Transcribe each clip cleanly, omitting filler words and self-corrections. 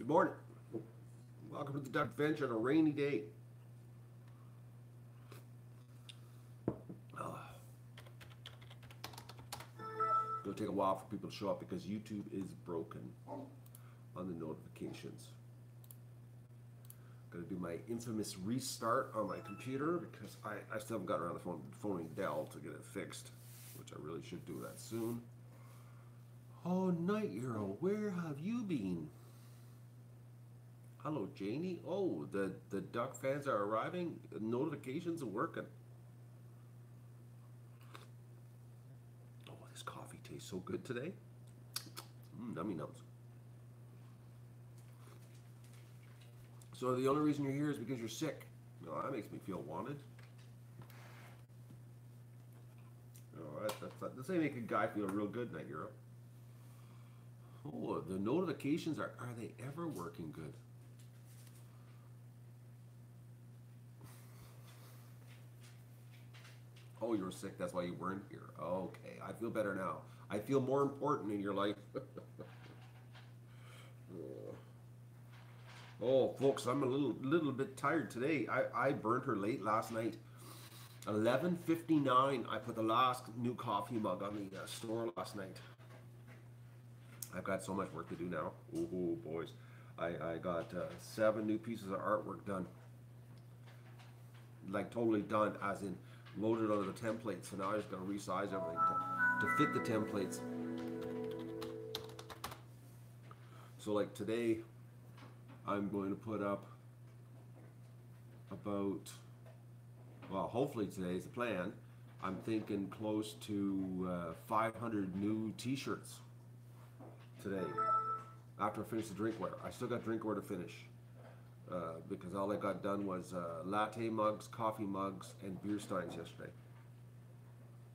Good morning. Welcome to the Duck Bench on a rainy day. It'll take a while for people to show up because YouTube is broken on the notifications. Gonna do my infamous restart on my computer because I still haven't gotten around to phoning Dell to get it fixed, which I really should do that soon. Oh, Night Hero, where have you been? Hello, Janie. Oh, the Duck fans are arriving. Notifications are working. Oh, this coffee tastes so good today. Nummy nums. So the only reason you're here is because you're sick. No, that makes me feel wanted. All right, that's how you make a guy feel real good, Night Hero. Oh, the notifications are they ever working good? Oh, you were sick, that's why you weren't here. Okay, I feel better now. I feel more important in your life. Oh, folks, I'm a little bit tired today. I burned her late last night. 11:59, I put the last new coffee mug on the store last night. I've got so much work to do now. Oh, boys. I got 7 new pieces of artwork done. Like totally done, as in loaded onto the template. So now I just got to resize everything to fit the templates. So like today, I'm going to put up about, well, hopefully today is the plan. I'm thinking close to 500 new t-shirts today after I finish the drinkware. I still got drinkware to finish because all I got done was latte mugs, coffee mugs, and beer steins yesterday.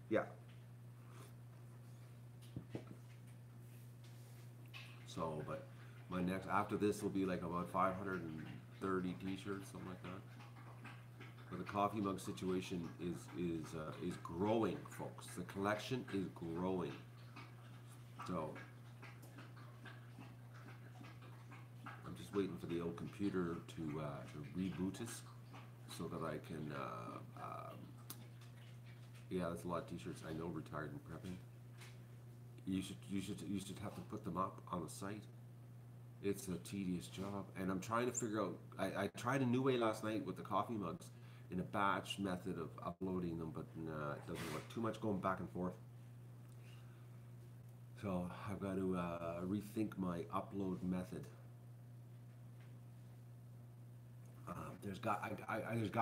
Yeah. So, but my next, after this will be like about 530 t-shirts, something like that. But the coffee mug situation is growing, folks. The collection is growing. So I'm just waiting for the old computer to reboot us so that I can. Yeah, that's a lot of t-shirts. I know, retired and prepping. You should have to put them up on the site. It's a tedious job, and I'm trying to figure out. I tried a new way last night with the coffee mugs in a batch method of uploading them, but nah, it doesn't work. Too much going back and forth. So I've got to rethink my upload method. There's got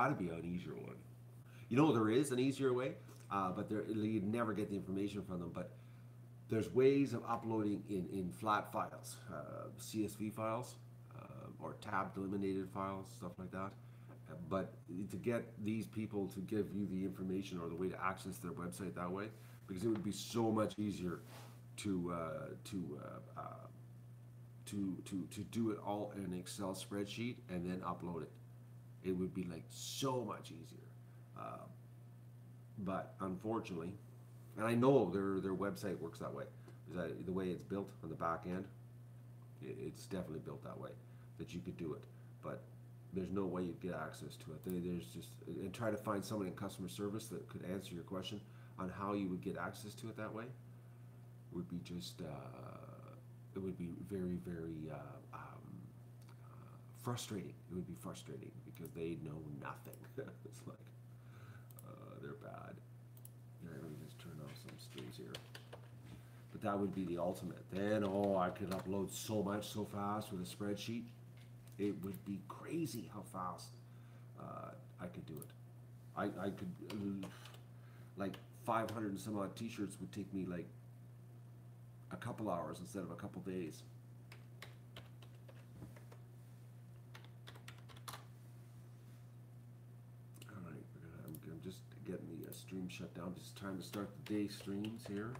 to be an easier one. You know, there is an easier way, but you'd never get the information from them. But there's ways of uploading in flat files, CSV files, or tab delimited files, stuff like that. But to get these people to give you the information or the way to access their website that way, because it would be so much easier to do it all in an Excel spreadsheet and then upload it. It would be like so much easier. But unfortunately, and I know their website works that way, because the way it's built on the back end, it's definitely built that way that you could do it. But there's no way you'd get access to it. There's just, and try to find somebody in customer service that could answer your question on how you would get access to it that way would be just, it would be very, very frustrating. It would be frustrating because they know nothing. It's like, they're bad. All right, let me just turn off some strings here. But that would be the ultimate. Then, oh, I could upload so much so fast with a spreadsheet. It would be crazy how fast I could do it. I could, like 500 and some odd t-shirts would take me like a couple hours instead of a couple days. All right, I'm just getting the stream shut down. Just trying to start the day streams here.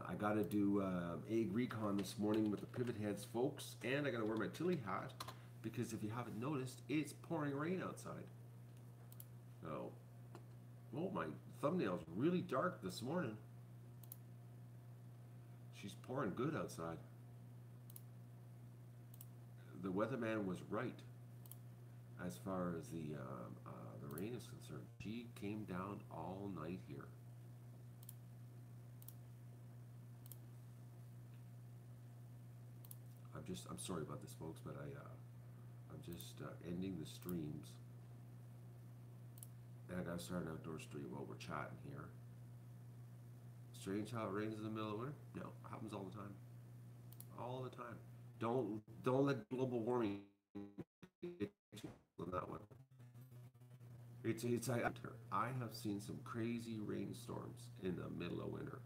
I gotta do egg recon this morning with the pivot heads, folks, and I gotta wear my Tilly hat because if you haven't noticed, it's pouring rain outside. So, oh, my thumbnail's really dark this morning. She's pouring good outside. The weatherman was right as far as the rain is concerned. She came down all night here. I'm sorry about this, folks, but I'm just ending the streams. And I gotta start an outdoor stream while we're chatting here. Strange how it rains in the middle of winter? No, it happens all the time. All the time. Don't let global warming get you on that one. I have seen some crazy rainstorms in the middle of winter.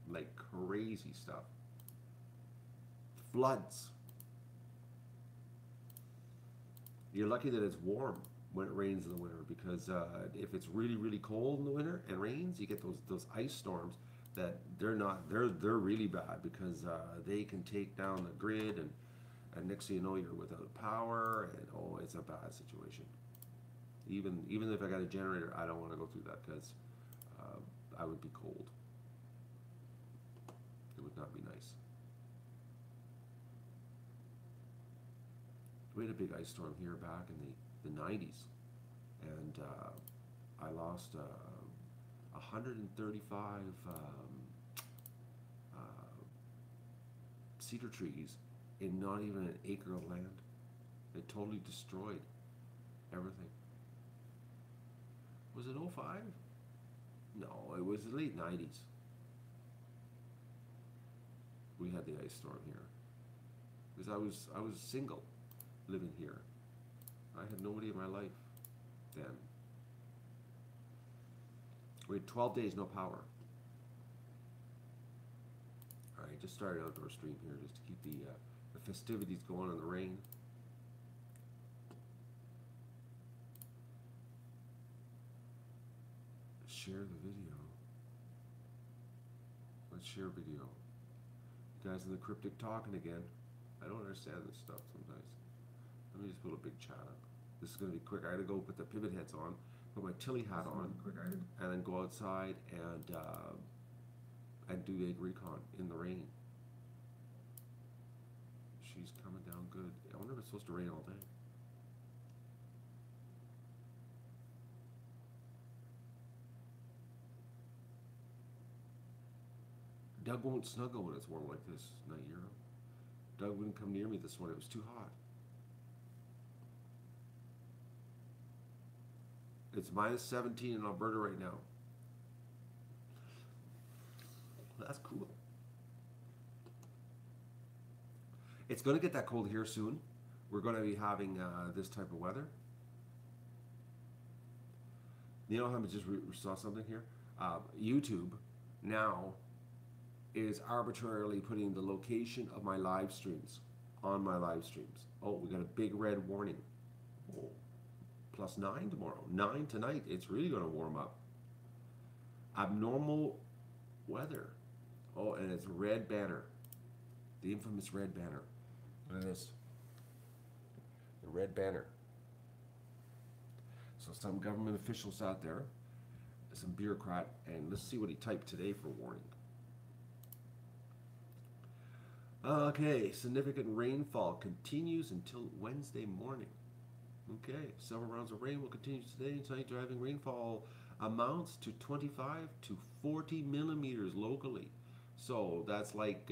Like crazy stuff. Floods. You're lucky that it's warm when it rains in the winter, because if it's really, really cold in the winter and rains, you get those ice storms that they're really bad, because they can take down the grid, and next thing you know, you're without power, and oh, it's a bad situation. Even if I got a generator, I don't want to go through that, because I would be cold. It would not be nice. We had a big ice storm here back in the 90s, and I lost 135 cedar trees in not even an acre of land. It totally destroyed everything. Was it 05? No, it was the late 90s. We had the ice storm here, because I was single, living here. I had nobody in my life then. We had 12 days no power. All right, just started an outdoor stream here just to keep the festivities going in the rain. Share the video. Let's share video. You guys in the cryptic talking again. I don't understand this stuff sometimes. Let me just put a big chat up. This is going to be quick. I got to go put the pivot heads on, put my Tilly hat on, and then go outside and do the egg recon in the rain. She's coming down good. I wonder if it's supposed to rain all day. Doug won't snuggle when it's warm like this, Night Euro. Doug wouldn't come near me this morning. It was too hot. It's minus 17 in Alberta right now. That's cool. It's going to get that cold here soon. We're going to be having this type of weather. You know how I just saw something here? YouTube now is arbitrarily putting the location of my live streams on my live streams. Oh, we got a big red warning. Oh. +9 tomorrow, 9 tonight. It's really going to warm up. Abnormal weather. Oh, and it's red banner. The infamous red banner. Look at this. The red banner. So some government officials out there, some bureaucrat, and let's see what he typed today for warning. Okay, significant rainfall continues until Wednesday morning. Okay, several rounds of rain will continue today and tonight, driving rainfall amounts to 25 to 40 millimeters locally. So that's like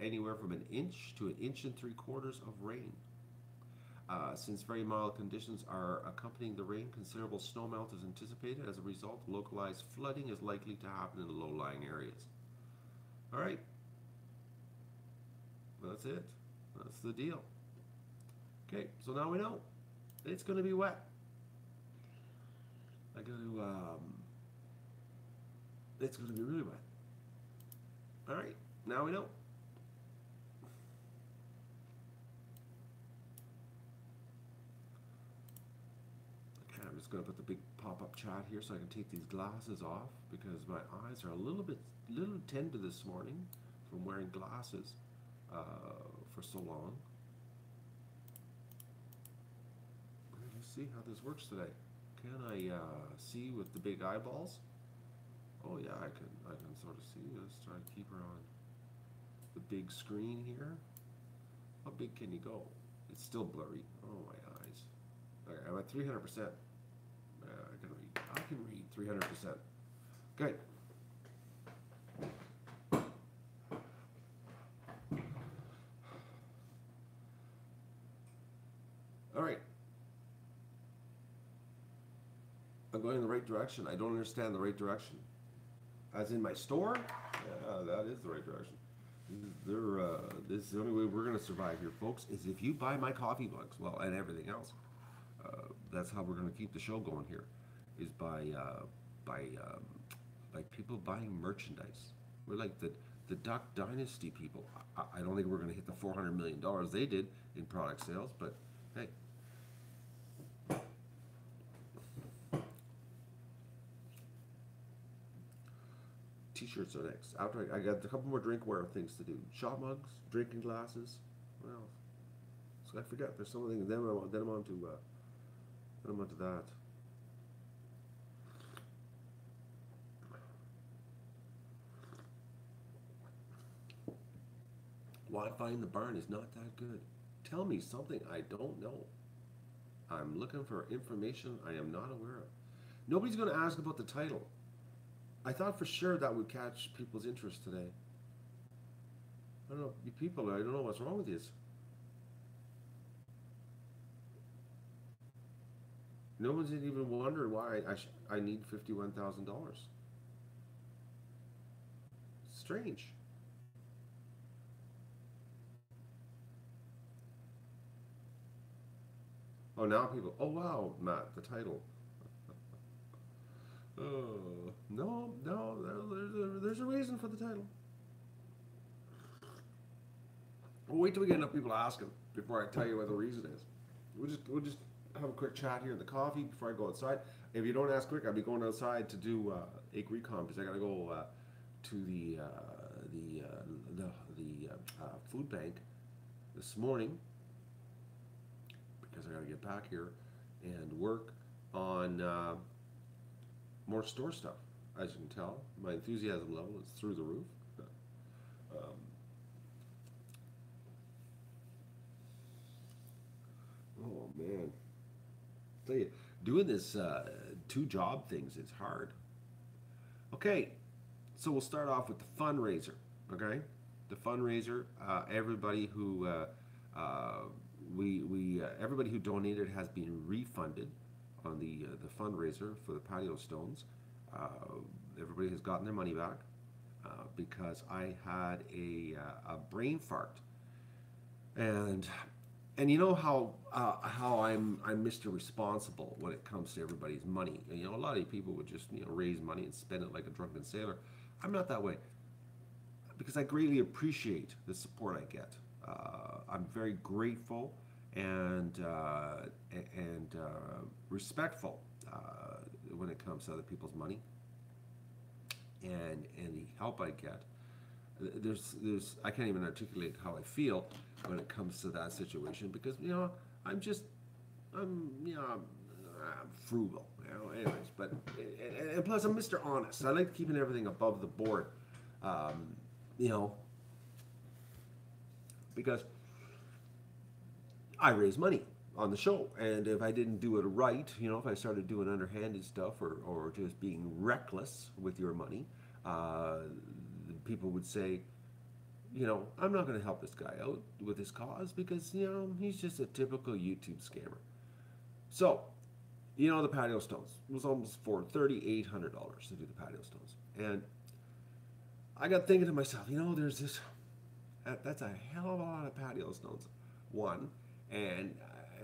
anywhere from an inch to 1.75 inches of rain. Since very mild conditions are accompanying the rain, considerable snowmelt is anticipated. As a result, localized flooding is likely to happen in the low-lying areas. All right. That's it. That's the deal. Okay, so now we know. It's going to be wet. I got to, it's going to be really wet. All right, now we know. Okay, I'm just going to put the big pop-up chat here so I can take these glasses off, because my eyes are a little tender this morning from wearing glasses for so long. Let's see how this works today. Can I see with the big eyeballs? Oh yeah, I can sort of see. Let's try to keep her on the big screen here. How big can you go? It's still blurry. Oh my eyes. Okay, I'm at 300%. I can read 300%. Good. All right. I'm going in the right direction. I don't understand the right direction. As in my store? Yeah, that is the right direction. This is the only way we're going to survive here, folks, is if you buy my coffee mugs, well, and everything else. That's how we're going to keep the show going here, is by people buying merchandise. We're like the Duck Dynasty people. I don't think we're going to hit the $400 million they did in product sales, but hey. T-shirts are next. After I got a couple more drinkware things to do. Shot mugs, drinking glasses. Well, so I forget. There's something. Then I'm on to that. Wi-Fi in the barn is not that good. Tell me something I don't know. I'm looking for information I am not aware of. Nobody's going to ask about the title. I thought for sure that would catch people's interest today. I don't know, you people, I don't know what's wrong with you. No one's even wondering why I need $51,000. Strange. Oh, now people, oh wow, Matt, the title. No, there's a reason for the title. We'll wait till we get enough people asking before I tell you what the reason is. We'll just have a quick chat here in the coffee before I go outside. If you don't ask quick, I'll be going outside to do egg recon because I gotta go to the food bank this morning because I gotta get back here and work on more store stuff. As you can tell, my enthusiasm level is through the roof. Oh man, I tell you, doing this two job things is hard. Okay, so we'll start off with the fundraiser. Okay, the fundraiser. Everybody who everybody who donated has been refunded on the fundraiser for the patio stones. Everybody has gotten their money back because I had a brain fart, and you know how I'm Mr. Responsible when it comes to everybody's money. And, you know, a lot of people would just raise money and spend it like a drunken sailor. I'm not that way because I greatly appreciate the support I get. I'm very grateful and respectful when it comes to other people's money and the help I get. There's I can't even articulate how I feel when it comes to that situation because I'm frugal, anyways. But and plus I'm Mr. Honest. I like keeping everything above the board, because I raise money on the show, and if I didn't do it right, if I started doing underhanded stuff or just being reckless with your money, people would say, I'm not going to help this guy out with his cause because, he's just a typical YouTube scammer. So, the patio stones was almost for $3,800 to do the patio stones. And I got thinking to myself, there's this, that's a hell of a lot of patio stones. One, and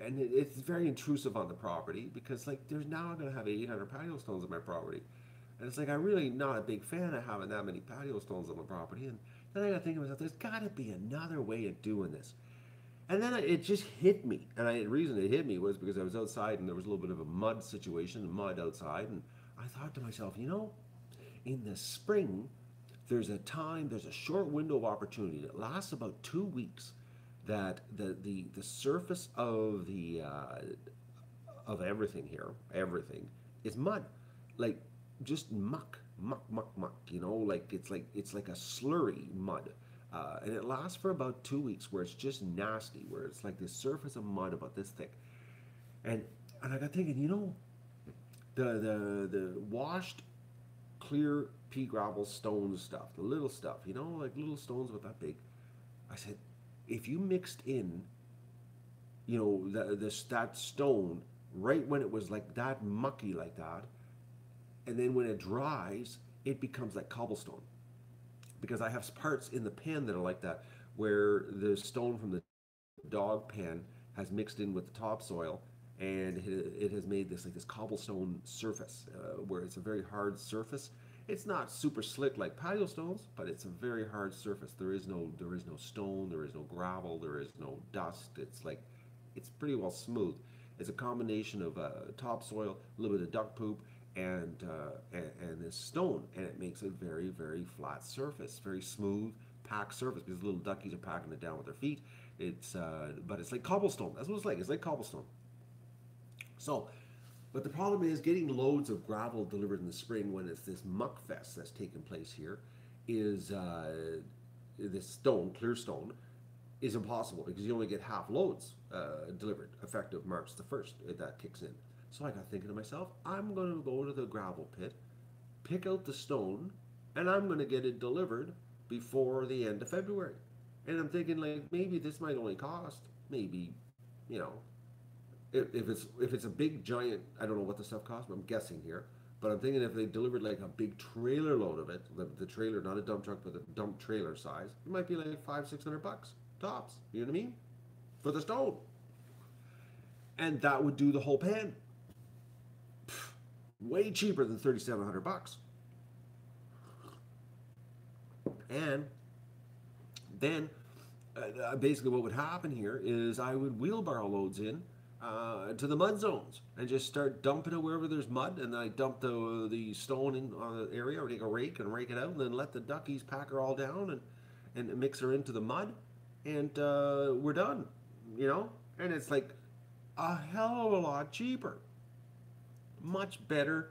it's very intrusive on the property because there's now going to have 800 patio stones on my property. And it's I'm really not a big fan of having that many patio stones on my property. And then I got to think to myself, there's got to be another way of doing this. And then it just hit me. And the reason it hit me was because I was outside and there was a little bit of a mud situation, mud outside. And I thought to myself, in the spring, there's a short window of opportunity that lasts about 2 weeks that the surface of of everything here, everything, is mud. Just muck, muck, muck. You know, like it's like a slurry mud, and it lasts for about 2 weeks, where it's just nasty, where it's like this surface of mud about this thick. And I got thinking, you know, the washed clear pea gravel stone stuff, the little stuff, you know, like little stones about that big. I said, if you mixed in, you know, that stone right when it was like that mucky like that, and then when it dries, it becomes like cobblestone. Because I have parts in the pan that are like that, where the stone from the dog pen has mixed in with the topsoil, and it has made this like this cobblestone surface, where it's a very hard surface. It's not super slick like patio stones, but it's a very hard surface. There is no stone, there is no gravel, there is no dust. It's like it's pretty well smooth. It's a combination of topsoil, a little bit of duck poop, and this stone, and it makes a very, very flat surface, very smooth, packed surface, because the little duckies are packing it down with their feet. But it's like cobblestone. That's what it's like. It's like cobblestone. So, but the problem is getting loads of gravel delivered in the spring when it's this muck fest that's taking place here is this stone, clear stone, is impossible because you only get half loads delivered effective March the 1st if that kicks in. So I got thinking to myself, I'm going to go to the gravel pit, pick out the stone, and I'm going to get it delivered before the end of February. And I'm thinking, like, maybe this might only cost maybe, you know, if it's a big giant, I don't know what the stuff costs, but I'm guessing here. But I'm thinking if they delivered like a big trailer load of it, the trailer, not a dump truck, but a dump trailer size, it might be like $500-600 tops. You know what I mean? For the stone, and that would do the whole pan. Way cheaper than $3,700. And then basically what would happen here is I would wheelbarrow loads in to the mud zones and just start dumping it wherever there's mud, and then I dump the stone in on the area, or take a rake and rake it out, and then let the duckies pack her all down and mix her into the mud, and we're done, you know? And it's like a hell of a lot cheaper. Much better